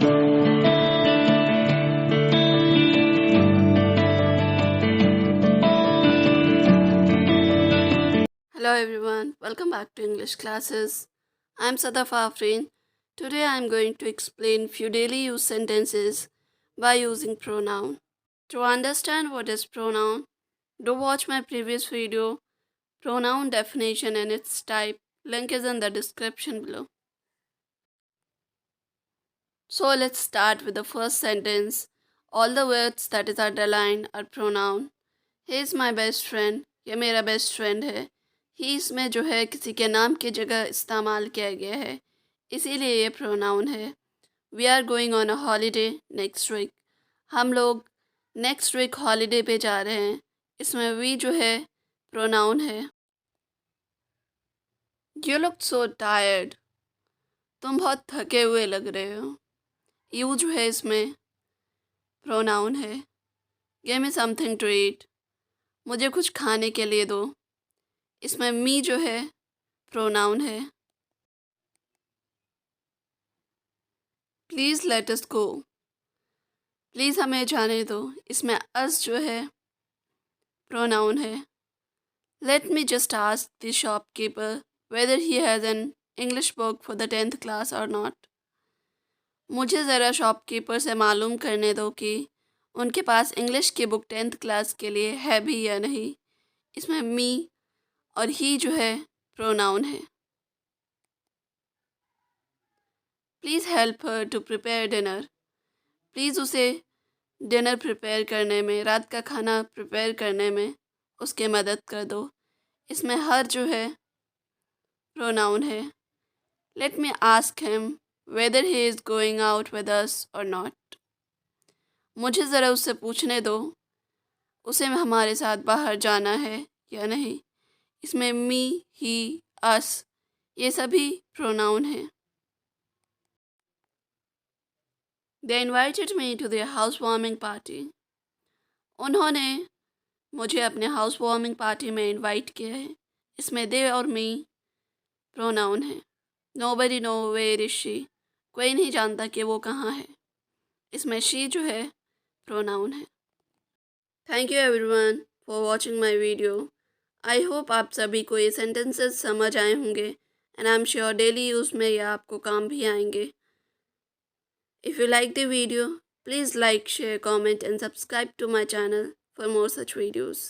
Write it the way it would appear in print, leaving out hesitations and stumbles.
Hello everyone, welcome back to English classes. I'm Sadaf. Today I'm going to explain few daily use sentences by using pronoun. To understand what is pronoun, do watch my previous video, pronoun definition and its type. Link is in the description below. So let's start with the first sentence. All the words that is underlined are pronoun. He is my best friend. ये मेरा best friend है. ही इसमें जो है किसी के नाम की जगह इस्तेमाल किया गया है, इसीलिए ये प्रोनाउन है. We are going on a holiday next week. हम लोग नेक्स्ट वीक हॉलीडे पे जा रहे हैं. इसमें वी जो है प्रोनाउन है. You look so tired. तुम बहुत थके हुए लग रहे हो. यू जो है इसमें प्रोनाउन है. Give me something to eat. मुझे कुछ खाने के लिए दो. इसमें मी जो है प्रोनाउन है. Please let us go. Please हमें जाने दो. इसमें अस जो है प्रोनाउन है. Let me just ask the shopkeeper weather he has an English book for the 10th class और नॉट. मुझे ज़रा शॉपकीपर से मालूम करने दो कि उनके पास इंग्लिश की बुक 10th क्लास के लिए है भी या नहीं. इसमें मी और ही जो है प्रोनाउन है. Please help her to prepare dinner. Please उसे डिनर प्रिपेयर करने में, रात का खाना प्रिपेयर करने में उसके मदद कर दो. इसमें हर जो है प्रोनाउन है. Let me ask him weather he is going out with us और नॉट. मुझे ज़रा उससे पूछने दो उसे हमारे साथ बाहर जाना है या नहीं. इसमें मी, ही, अस ये सभी प्रोनाउन हैं. They invited me to their housewarming party. उन्होंने मुझे अपने हाउस वार्मिंग पार्टी में इनवाइट किया है. इसमें दे और मी प्रोनाउन है. Nobody know where is she. कोई नहीं जानता कि वो कहाँ है. इसमें शी जो है प्रोनाउन है. Thank you everyone for watching my video. I hope आप सभी को ये सेंटेंसेस समझ आए होंगे and I am sure daily use में ये आपको काम भी आएंगे. If you like the video, please like, share, comment and subscribe to my channel for more such videos.